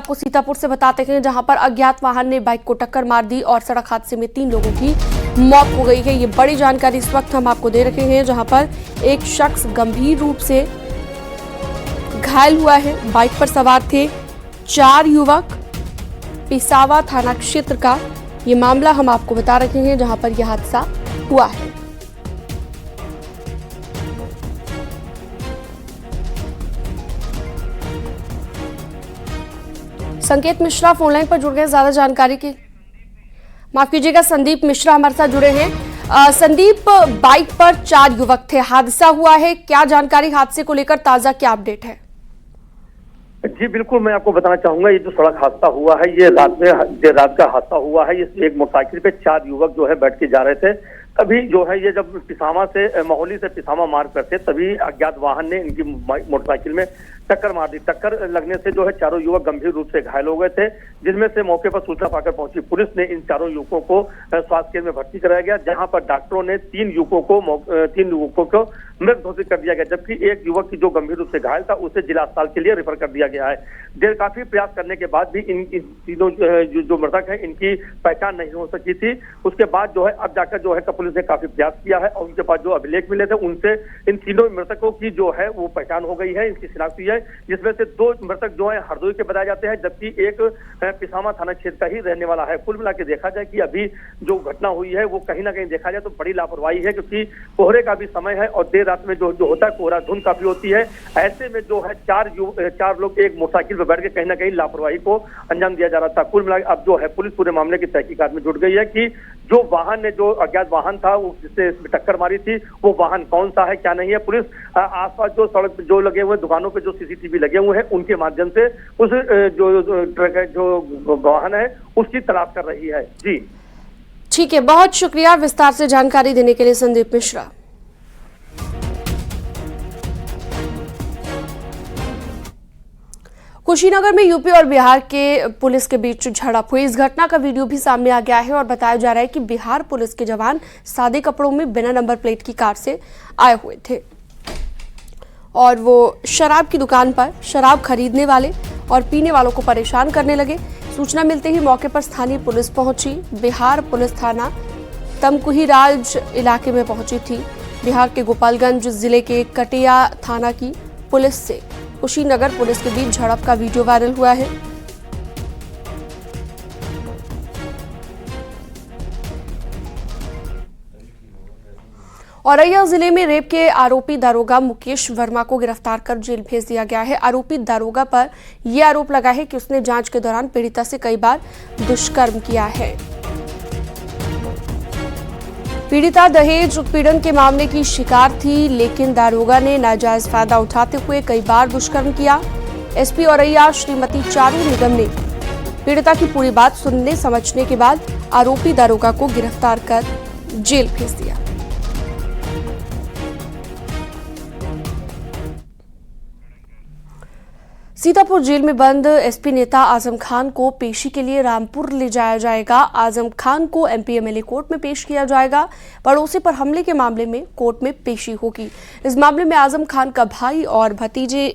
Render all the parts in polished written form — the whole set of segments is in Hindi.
आपको सीतापुर से बताते हैं, जहां पर अज्ञात वाहन ने बाइक को टक्कर मार दी और सड़क हादसे में 3 लोगों की मौत हो गई है। ये बड़ी जानकारी इस वक्त हम आपको दे रहे हैं, जहां पर एक शख्स गंभीर रूप से घायल हुआ है। बाइक पर सवार थे 4 युवक। पिसावा थाना क्षेत्र का ये मामला हम आपको बता रहे हैं, जहां पर यह हादसा हुआ है। संकेत मिश्रा फोनलाइन पर जुड़ गए ज्यादा जानकारी की। माफ कीजिएगा, संदीप मिश्रा हमारे साथ जुड़े हैं। संदीप, बाइक पर 4 युवक थे, हादसा हुआ है, क्या जानकारी हादसे को लेकर, ताजा क्या अपडेट है? जी बिल्कुल, मैं आपको बताना चाहूंगा, ये जो सड़क हादसा हुआ है ये देर रात का हादसा हुआ है। इस एक मोटरसाइकिल पे 4 युवक जो है बैठ के जा रहे थे। तभी जो है ये जब मोहाली से पिसामा मार्ग पर थे, तभी अज्ञात वाहन ने इनकी मोटरसाइकिल में टक्कर मार दी। टक्कर लगने से जो है चारों युवक गंभीर रूप से घायल हो गए थे, जिसमें से मौके पर सूचना पाकर पहुंची पुलिस ने इन चारों युवकों को स्वास्थ्य केंद्र में भर्ती कराया गया, जहां पर डॉक्टरों ने 3 युवकों को मृत घोषित कर दिया गया, जबकि एक युवक की जो गंभीर रूप से घायल था उसे जिला अस्पताल के लिए रेफर कर दिया गया है। काफी प्रयास करने के बाद भी इन तीनों जो मृतक है इनकी पहचान नहीं हो सकी थी। उसके बाद जो है अब जाकर जो है पुलिस ने काफी प्रयास किया है और उनके पास जो अभिलेख मिले थे उनसे इन तीनों मृतकों की जो है वो पहचान हो गई है, इनकी शिनाख्त हुई है, जिसमें से 2 मृतक जो है हरदोई के बताए जाते हैं, जबकि एक पिसामा थाना क्षेत्र का ही रहने वाला है। कुल मिला के देखा जाए कि अभी जो घटना हुई है वो कहीं ना कहीं देखा जाए तो बड़ी लापरवाही है, क्योंकि कोहरे का भी समय है और देर रात में जो होता है कोहरा धुंध काफी होती है। ऐसे में जो है 4 लोग एक मोटरसाइकिल पर बैठ के कहीं ना कहीं लापरवाही को अंजाम दिया जा रहा था। कुल मिला अब जो है पुलिस पूरे मामले की तहकीकात में जुट गई है कि जो वाहन ने जो अज्ञात वाहन था वो जिससे टक्कर मारी थी वो वाहन कौन सा है क्या नहीं है। पुलिस आसपास जो सड़क जो लगे हुए दुकानों पे जो सीसीटीवी लगे हुए हैं उनके माध्यम से उस जो ट्रक है जो वाहन है उसकी तलाश कर रही है। जी ठीक है, बहुत शुक्रिया विस्तार से जानकारी देने के लिए संदीप मिश्रा। कुशीनगर में यूपी और बिहार के पुलिस के बीच झड़प हुई। इस घटना का वीडियो भी सामने आ गया है और बताया जा रहा है कि बिहार पुलिस के जवान सादे कपड़ों में बिना नंबर प्लेट की कार से आए हुए थे और वो शराब की दुकान पर शराब खरीदने वाले और पीने वालों को परेशान करने लगे। सूचना मिलते ही मौके पर स्थानीय पुलिस पहुंची। बिहार पुलिस थाना तमकुहीराज इलाके में पहुंची थी। बिहार के गोपालगंज जिले के कटिया थाना की पुलिस से कुशीनगर पुलिस के बीच झड़प का वीडियो वायरल हुआ है। औरैया जिले में रेप के आरोपी दारोगा मुकेश वर्मा को गिरफ्तार कर जेल भेज दिया गया है। आरोपी दारोगा पर यह आरोप लगा है कि उसने जांच के दौरान पीड़िता से कई बार दुष्कर्म किया है। पीड़िता दहेज उत्पीड़न के मामले की शिकार थी, लेकिन दारोगा ने नाजायज फायदा उठाते हुए कई बार दुष्कर्म किया। एसपी औरैया श्रीमती चारू निगम ने पीड़िता की पूरी बात सुनने समझने के बाद आरोपी दारोगा को गिरफ्तार कर जेल भेज दिया। सीतापुर जेल में बंद एसपी नेता आजम खान को पेशी के लिए रामपुर ले जाया जाएगा। आजम खान को एमपी एमएलए कोर्ट में पेश किया जाएगा। पड़ोसी पर हमले के मामले में कोर्ट में पेशी होगी। इस मामले में आजम खान का भाई और भतीजे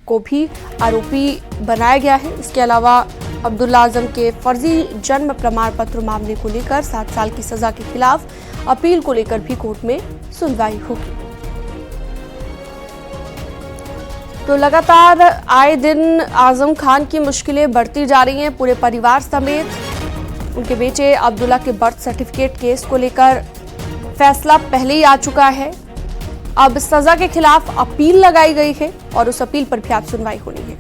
को भी आरोपी बनाया गया है। इसके अलावा अब्दुल्ला आजम के फर्जी जन्म प्रमाण पत्र मामले को लेकर 7 साल की सजा के खिलाफ अपील को लेकर भी कोर्ट में सुनवाई होगी। तो लगातार आए दिन आजम खान की मुश्किलें बढ़ती जा रही हैं। पूरे परिवार समेत उनके बेटे अब्दुल्ला के बर्थ सर्टिफिकेट केस को लेकर फैसला पहले ही आ चुका है। अब सजा के खिलाफ अपील लगाई गई है और उस अपील पर भी आज सुनवाई होनी है।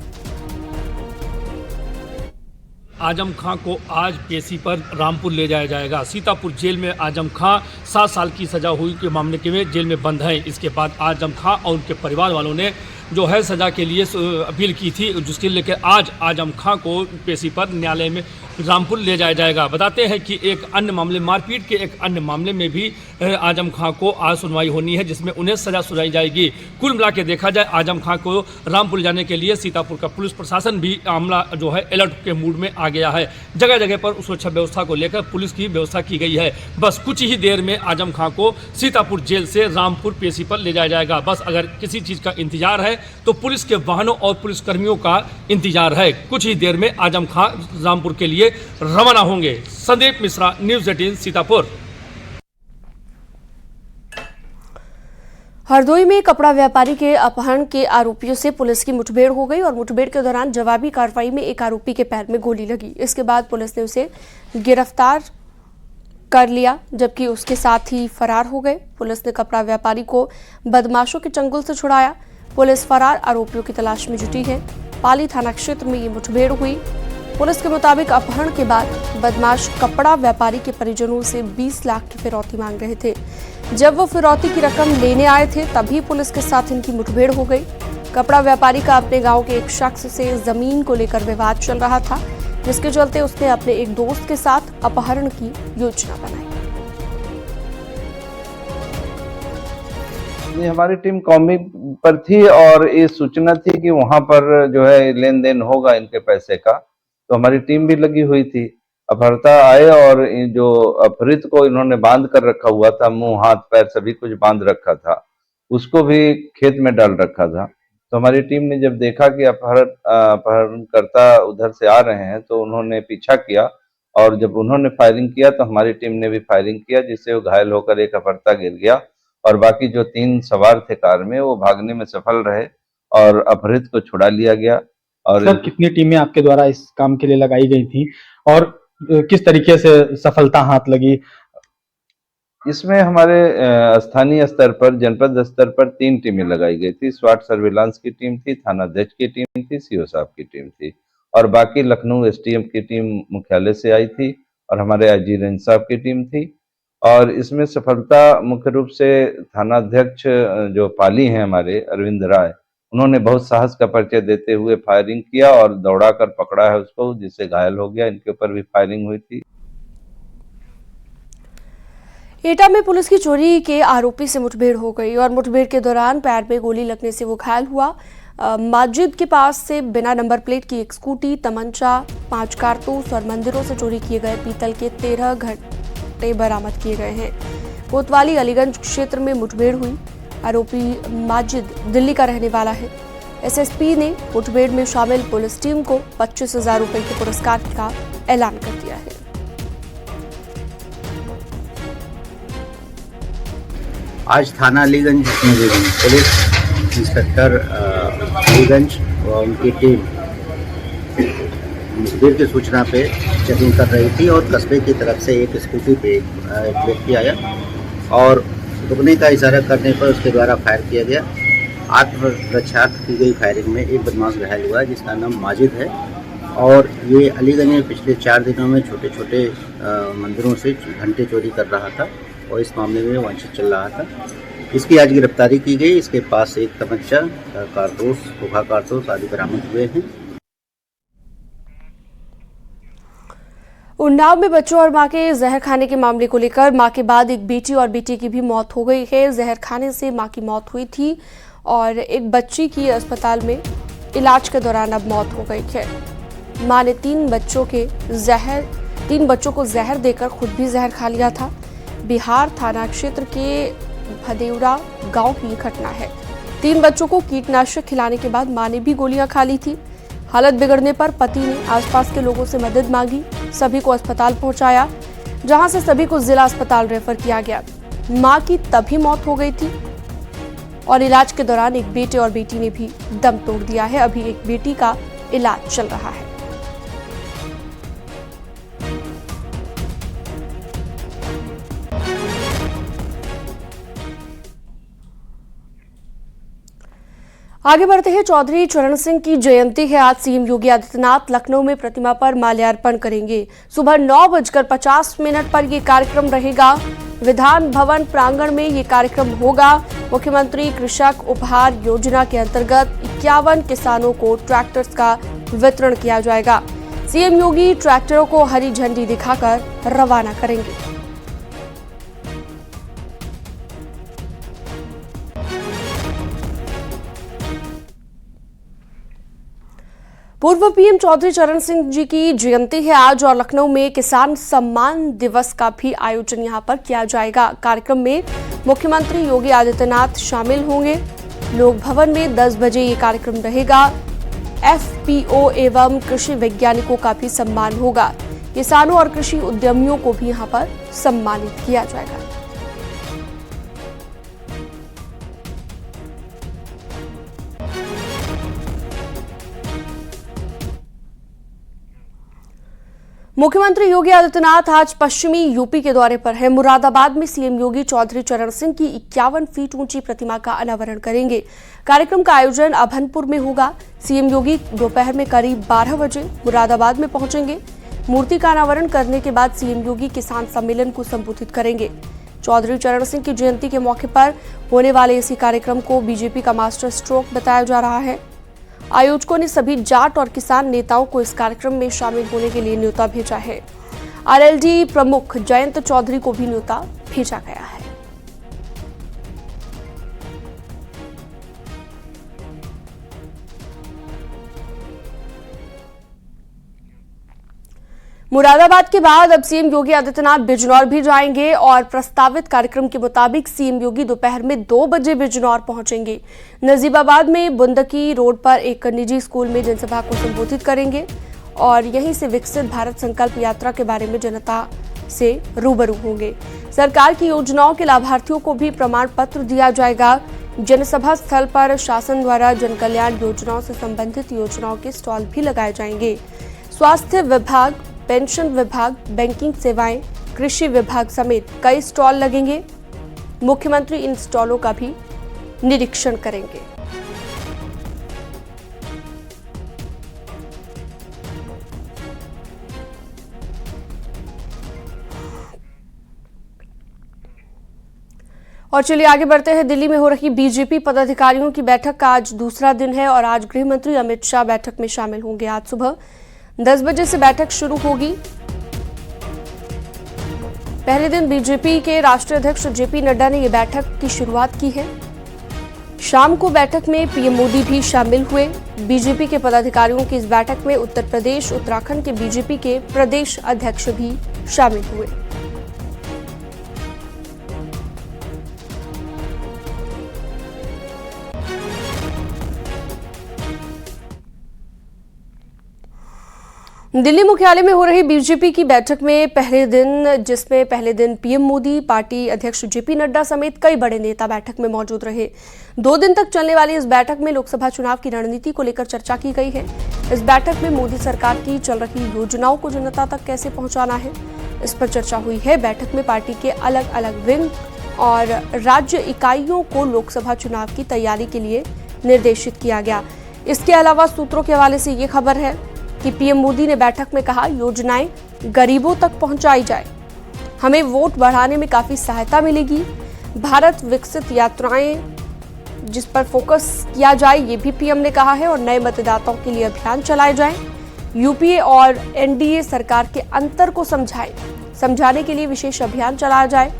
आजम खां को आज पेशी पर रामपुर ले जाया जाएगा। सीतापुर जेल में आजम खां 7 साल की सजा हुई के मामले के में जेल में बंद है। इसके बाद आजम खां और उनके परिवार वालों ने जो है सजा के लिए अपील की थी, जिसके लेकर आज आजम खां को पेशी पर न्यायालय में रामपुर ले जाया जाएगा। बताते हैं कि एक अन्य मामले मारपीट के एक अन्य मामले में भी आजम खां को आज सुनवाई होनी है, जिसमें उन्हें सजा सुनाई जाएगी। कुल मिला के देखा जाए आजम खां को रामपुर जाने के लिए सीतापुर का पुलिस प्रशासन भी मामला जो है अलर्ट के मूड में आ गया है। जगह जगह पर सुरक्षा व्यवस्था को लेकर पुलिस की व्यवस्था की गई है। बस कुछ ही देर में आजम खां को सीतापुर जेल से रामपुर पेशी पर ले जाया जाएगा। बस अगर किसी चीज़ का इंतजार है तो पुलिस के वाहनों और पुलिसकर्मियों का इंतजार है। कुछ ही देर में आजम खां रामपुर के लिए रवाना होंगे। संदीप मिश्रा, न्यूज़ 18 सीतापुर। हरदोई में कपड़ा व्यापारी के अपहरण के आरोपियों से पुलिस की मुठभेड़ हो गई और मुठभेड़ के दौरान जवाबी कार्रवाई में एक आरोपी के पैर में गोली लगी। इसके बाद पुलिस ने उसे गिरफ्तार कर लिया, जबकि उसके साथ ही फरार हो गए। पुलिस ने कपड़ा व्यापारी को बदमाशों के चंगुल से छुड़ाया। पुलिस फरार आरोपियों की तलाश में जुटी है। पाली थाना क्षेत्र में ये मुठभेड़ हुई। पुलिस के मुताबिक अपहरण के बाद बदमाश कपड़ा व्यापारी के परिजनों से 20 लाख की फिरौती मांग रहे थे। जब वो फिरौती की रकम लेने आए थे तभी पुलिस के साथ इनकी मुठभेड़ हो गई। कपड़ा व्यापारी का अपने गांव के एक शख्स से जमीन को लेकर विवाद चल रहा था, जिसके चलते उसने अपने एक दोस्त के साथ अपहरण की योजना बनाई। हमारी टीम कौमी पर थी और ये सूचना थी कि वहां पर जो है लेन देन होगा इनके पैसे का, तो हमारी टीम भी लगी हुई थी। अपहर्ता आए और जो अपहृत को इन्होंने बांध कर रखा हुआ था, मुंह हाथ पैर सभी कुछ बांध रखा था, उसको भी खेत में डाल रखा था। तो हमारी टीम ने जब देखा कि अपहरणकर्ता उधर से आ रहे हैं तो उन्होंने पीछा किया और जब उन्होंने फायरिंग किया तो हमारी टीम ने भी फायरिंग किया, जिससे वो घायल होकर एक अपहर्ता गिर गया और बाकी जो 3 सवार थे कार में वो भागने में सफल रहे और अपहृत को छुड़ा लिया गया। और सर, कितनी टीमें आपके द्वारा इस काम के लिए लगाई गई थी और किस तरीके से सफलता हाथ लगी? इसमें हमारे स्थानीय स्तर पर, जनपद स्तर पर 3 टीमें लगाई गई थी। स्वाट सर्विलांस की टीम थी, थाना अध्यक्ष की टीम थी, सीओ साहब की टीम थी और बाकी लखनऊ एसटीएम की टीम मुख्यालय से आई थी और हमारे आईजी रेंज साहब की टीम थी। और इसमें सफलता मुख्य रूप से थाना अध्यक्ष जो पाली हैं हमारे अरविंद राय, उन्होंने बहुत साहस का परिचय देते हुए फायरिंग किया और दौड़ाकर पकड़ा है उसको, जिससे घायल हो गया। इनके ऊपर भी फायरिंग हुई थी। एटा में पुलिस की चोरी के आरोपी से मुठभेड़ हो गई और मुठभेड़ के दौरान पैर में गोली लगने से वो घायल हुआ। माजिद के पास से बिना नंबर प्लेट की एक स्कूटी, तमंचा, 5 कारतूस और मंदिरों से चोरी किए गए पीतल के 13 घंटे बरामद किए गए हैं। कोतवाली अलीगंज क्षेत्र में मुठभेड़ हुई। आरोपी माजिद दिल्ली का रहने वाला है। एसएसपी ने मुठभेड़ में शामिल पुलिस टीम को 25,000 रुपए के पुरस्कार का ऐलान कर दिया है। आज थाना अलीगंज में पुलिस इंस्पेक्टर अलीगंज व उनकी टीम मुखबिर की सूचना पे चेकिंग कर रही थी और कस्बे की तरफ से एक स्कूटी पे एक व्यक्ति आया और रुकने का इशारा करने पर उसके द्वारा फायर किया गया। आत्मरक्षा की गई फायरिंग में एक बदमाश घायल हुआ जिसका नाम माजिद है और ये अलीगंज में पिछले 4 दिनों में छोटे छोटे मंदिरों से घंटे चोरी कर रहा था और इस मामले में वांछित चल रहा था। इसकी आज गिरफ्तारी की गई। इसके पास एक तमंचा, कारतूस, खोखा कारतूस आदि बरामद हुए हैं। उन्नाव में बच्चों और मां के जहर खाने के मामले को लेकर मां के बाद एक बेटी और बेटे की भी मौत हो गई है। जहर खाने से मां की मौत हुई थी और एक बच्ची की अस्पताल में इलाज के दौरान अब मौत हो गई है। मां ने 3 बच्चों को जहर देकर खुद भी जहर खा लिया था। बिहार थाना क्षेत्र के भदेवरा गांव की घटना है। 3 बच्चों को कीटनाशक खिलाने के बाद मां ने भी गोलियां खा ली थी। हालत बिगड़ने पर पति ने आसपास के लोगों से मदद मांगी, सभी को अस्पताल पहुंचाया, जहां से सभी को जिला अस्पताल रेफर किया गया। मां की तभी मौत हो गई थी और इलाज के दौरान एक बेटे और बेटी ने भी दम तोड़ दिया है। अभी एक बेटी का इलाज चल रहा है। आगे बढ़ते हैं। चौधरी चरण सिंह की जयंती है आज। सीएम योगी आदित्यनाथ लखनऊ में प्रतिमा पर माल्यार्पण करेंगे। सुबह 9:50 पर यह कार्यक्रम रहेगा। विधान भवन प्रांगण में ये कार्यक्रम होगा। मुख्यमंत्री कृषक उपहार योजना के अंतर्गत 51 किसानों को ट्रैक्टर्स का वितरण किया जाएगा। सीएम योगी ट्रैक्टरों को हरी झंडी दिखाकर रवाना करेंगे। पूर्व पीएम चौधरी चरण सिंह जी की जयंती है आज और लखनऊ में किसान सम्मान दिवस का भी आयोजन यहां पर किया जाएगा। कार्यक्रम में मुख्यमंत्री योगी आदित्यनाथ शामिल होंगे। लोक भवन में 10 बजे ये कार्यक्रम रहेगा। FPO एवं कृषि वैज्ञानिकों का भी सम्मान होगा। किसानों और कृषि उद्यमियों को भी यहां पर सम्मानित किया जाएगा। मुख्यमंत्री योगी आदित्यनाथ आज पश्चिमी यूपी के दौरे पर हैं। मुरादाबाद में सीएम योगी चौधरी चरण सिंह की 51 फीट ऊंची प्रतिमा का अनावरण करेंगे। कार्यक्रम का आयोजन अभनपुर में होगा। सीएम योगी दोपहर में करीब 12 बजे मुरादाबाद में पहुंचेंगे। मूर्ति का अनावरण करने के बाद सीएम योगी किसान सम्मेलन को संबोधित करेंगे। चौधरी चरण सिंह की जयंती के मौके पर होने वाले इसी कार्यक्रम को बीजेपी का मास्टर स्ट्रोक बताया जा रहा है। आयोजकों ने सभी जाट और किसान नेताओं को इस कार्यक्रम में शामिल होने के लिए न्योता भेजा है। आरएलडी प्रमुख जयंत चौधरी को भी न्योता भेजा गया है। मुरादाबाद के बाद अब सीएम योगी आदित्यनाथ बिजनौर भी जाएंगे और प्रस्तावित कार्यक्रम के मुताबिक सीएम योगी दोपहर में 2 बजे बिजनौर पहुंचेंगे। नजीबाबाद में बुंदकी रोड पर एक निजी स्कूल में जनसभा को संबोधित करेंगे और यहीं से विकसित भारत संकल्प यात्रा के बारे में जनता से रूबरू होंगे। सरकार की योजनाओं के लाभार्थियों को भी प्रमाण पत्र दिया जाएगा। जनसभा स्थल पर शासन द्वारा जन कल्याण योजनाओं से संबंधित योजनाओं के स्टॉल भी लगाए जाएंगे। स्वास्थ्य विभाग, पेंशन विभाग, बैंकिंग सेवाएं, कृषि विभाग समेत कई स्टॉल लगेंगे। मुख्यमंत्री इन स्टॉलों का भी निरीक्षण करेंगे। और चलिए आगे बढ़ते हैं। दिल्ली में हो रही बीजेपी पदाधिकारियों की बैठक का आज दूसरा दिन है और आज गृह मंत्री अमित शाह बैठक में शामिल होंगे। आज सुबह 10 बजे से बैठक शुरू होगी। पहले दिन बीजेपी के राष्ट्रीय अध्यक्ष जेपी नड्डा ने यह बैठक की शुरुआत की है। शाम को बैठक में पीएम मोदी भी शामिल हुए। बीजेपी के पदाधिकारियों की इस बैठक में उत्तर प्रदेश, उत्तराखंड के बीजेपी के प्रदेश अध्यक्ष भी शामिल हुए। दिल्ली मुख्यालय में हो रही बीजेपी की बैठक में जिसमें पहले दिन पीएम मोदी, पार्टी अध्यक्ष जेपी नड्डा समेत कई बड़े नेता बैठक में मौजूद रहे। 2 दिन तक चलने वाली इस बैठक में लोकसभा चुनाव की रणनीति को लेकर चर्चा की गई है। इस बैठक में मोदी सरकार की चल रही योजनाओं को जनता तक कैसे पहुंचाना है, इस पर चर्चा हुई है। बैठक में पार्टी के अलग अलग विंग और राज्य इकाइयों को लोकसभा चुनाव की तैयारी के लिए निर्देशित किया गया। इसके अलावा सूत्रों के हवाले से ये खबर है कि पीएम मोदी ने बैठक में कहा, योजनाएं गरीबों तक पहुंचाई जाए, हमें वोट बढ़ाने में काफी सहायता मिलेगी। भारत विकसित यात्राएं जिस पर फोकस किया जाए, ये भी पीएम ने कहा है और नए मतदाताओं के लिए अभियान चलाए जाएं। यूपीए और एनडीए सरकार के अंतर को समझाने के लिए विशेष अभियान चलाया जाए।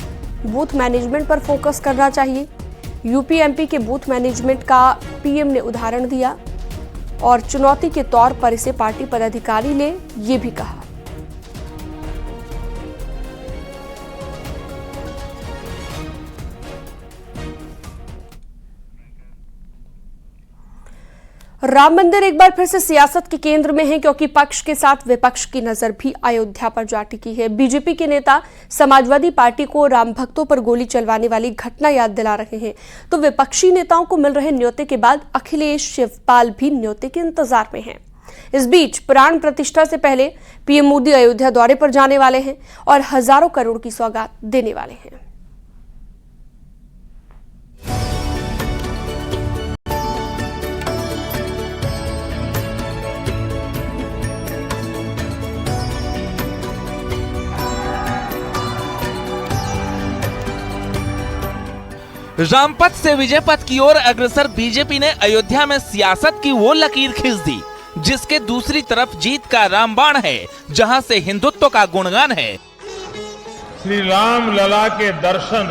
बूथ मैनेजमेंट पर फोकस करना चाहिए। यूपी एमपी के बूथ मैनेजमेंट का पीएम ने उदाहरण दिया और चुनौती के तौर पर इसे पार्टी पदाधिकारी ने ये भी कहा। राम मंदिर एक बार फिर से सियासत के केंद्र में है, क्योंकि पक्ष के साथ विपक्ष की नजर भी अयोध्या पर जा टिकी है। बीजेपी के नेता समाजवादी पार्टी को राम भक्तों पर गोली चलवाने वाली घटना याद दिला रहे हैं, तो विपक्षी नेताओं को मिल रहे न्योते के बाद अखिलेश शिवपाल भी न्योते के इंतजार में हैं। इस बीच प्राण प्रतिष्ठा से पहले पीएम मोदी अयोध्या दौरे पर जाने वाले हैं और हजारों करोड़ की सौगात देने वाले हैं। रामपथ से विजय पथ की ओर अग्रसर बीजेपी ने अयोध्या में सियासत की वो लकीर खींच दी जिसके दूसरी तरफ जीत का रामबाण है, जहां से हिंदुत्व का गुणगान है। श्री राम लला के दर्शन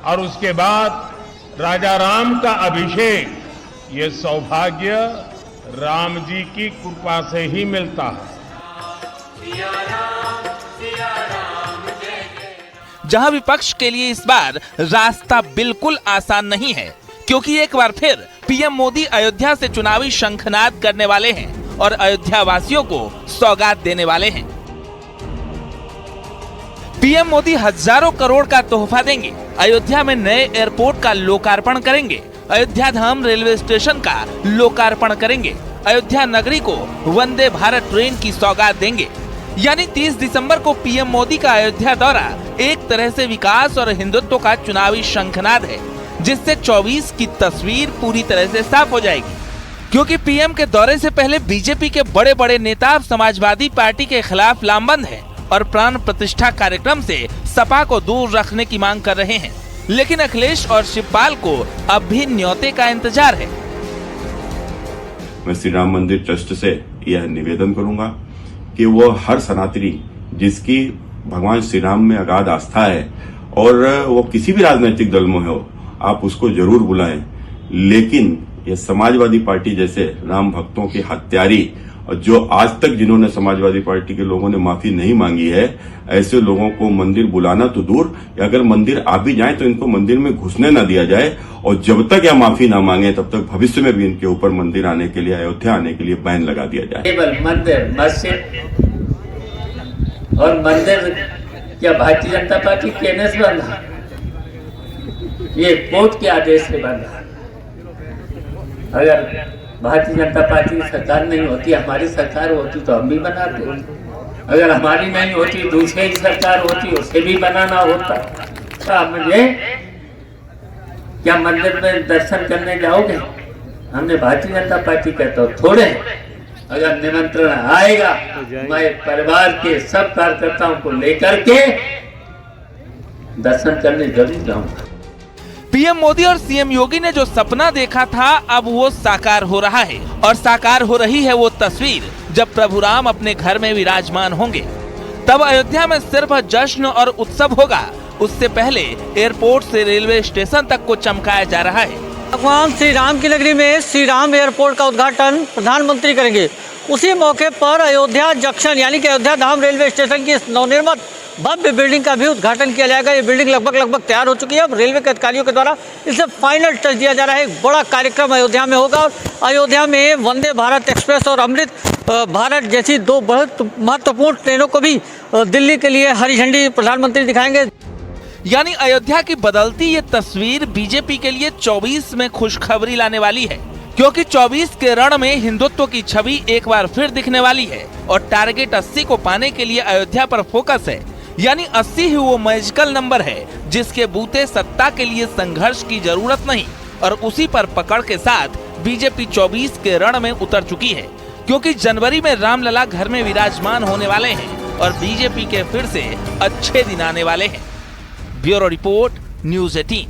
और उसके बाद राजा राम का अभिषेक, ये सौभाग्य राम जी की कृपा से ही मिलता है। जहां विपक्ष के लिए इस बार रास्ता बिल्कुल आसान नहीं है, क्योंकि एक बार फिर पीएम मोदी अयोध्या से चुनावी शंखनाद करने वाले हैं और अयोध्या वासियों को सौगात देने वाले हैं। पीएम मोदी हजारों करोड़ का तोहफा देंगे, अयोध्या में नए एयरपोर्ट का लोकार्पण करेंगे, अयोध्या धाम रेलवे स्टेशन का लोकार्पण करेंगे, अयोध्या नगरी को वंदे भारत ट्रेन की सौगात देंगे। यानी 30 दिसंबर को पीएम मोदी का अयोध्या दौरा एक तरह से विकास और हिंदुत्व का चुनावी शंखनाद है, जिससे 24 की तस्वीर पूरी तरह से साफ हो जाएगी। क्योंकि पीएम के दौरे से पहले बीजेपी के बड़े बड़े नेता समाजवादी पार्टी के खिलाफ लामबंद हैं और प्राण प्रतिष्ठा कार्यक्रम से सपा को दूर रखने की मांग कर रहे हैं। लेकिन अखिलेश और शिवपाल को अब भी न्योते का इंतजार है। मैं श्री राम मंदिर ट्रस्ट से यह निवेदन करूंगा कि वो हर सनातनी जिसकी भगवान श्री राम में अगाध आस्था है और वो किसी भी राजनीतिक दल में हो, आप उसको जरूर बुलाएं। लेकिन ये समाजवादी पार्टी जैसे राम भक्तों की हत्यारी और जो आज तक जिन्होंने समाजवादी पार्टी के लोगों ने माफी नहीं मांगी है, ऐसे लोगों को मंदिर बुलाना तो दूर, अगर मंदिर आ भी जाए तो इनको मंदिर में घुसने ना दिया जाए और जब तक यह माफी ना मांगे तब तक भविष्य में भी इनके ऊपर मंदिर आने के लिए, अयोध्या आने के लिए बैन लगा दिया जाए। केवल मंदिर, मस्जिद और मंदिर क्या भारतीय जनता पार्टी कहने से बंधा, ये कोर्ट के आदेश से बंधा। अगर भारतीय जनता पार्टी की सरकार नहीं होती, हमारी सरकार होती तो हम भी बनाते। अगर हमारी नहीं होती, दूसरे की सरकार होती, उसे भी बनाना होता। मुझे क्या मंदिर में दर्शन करने जाओगे? हमने भारतीय जनता पार्टी कहते हो थोड़े। अगर निमंत्रण आएगा, मैं परिवार के सब कार्यकर्ताओं को लेकर के दर्शन करने जरूर जाऊंगा। पीएम मोदी और सीएम योगी ने जो सपना देखा था, अब वो साकार हो रहा है और साकार हो रही है वो तस्वीर जब प्रभु राम अपने घर में विराजमान होंगे। तब अयोध्या में सिर्फ जश्न और उत्सव होगा, उससे पहले एयरपोर्ट से रेलवे स्टेशन तक को चमकाया जा रहा है। भगवान श्री राम की नगरी में श्री राम एयरपोर्ट का उद्घाटन प्रधानमंत्री करेंगे। उसी मौके पर अयोध्या जंक्शन यानी कि अयोध्या धाम रेलवे स्टेशन की नवनिर्मित भव्य बिल्डिंग का भी उद्घाटन किया जाएगा। ये बिल्डिंग लगभग तैयार हो चुकी है। अब रेलवे के अधिकारियों के द्वारा इसे फाइनल टच दिया जा रहा है। एक बड़ा कार्यक्रम अयोध्या में होगा और अयोध्या में वंदे भारत एक्सप्रेस और अमृत भारत जैसी दो बहुत महत्वपूर्ण ट्रेनों को भी दिल्ली के लिए हरी झंडी प्रधानमंत्री दिखाएंगे। यानी अयोध्या की बदलती ये तस्वीर बीजेपी के लिए 24 में खुशखबरी लाने वाली है, क्योंकि 24 के रण में हिंदुत्व की छवि एक बार फिर दिखने वाली है और टारगेट 80 को पाने के लिए अयोध्या पर फोकस है। यानी 80 ही वो मैजिकल नंबर है जिसके बूते सत्ता के लिए संघर्ष की जरूरत नहीं, और उसी पर पकड़ के साथ बीजेपी 24 के रण में उतर चुकी है, क्योंकि जनवरी में रामलला घर में विराजमान होने वाले हैं और बीजेपी के फिर से अच्छे दिन आने वाले हैं। Bureau report, news 18।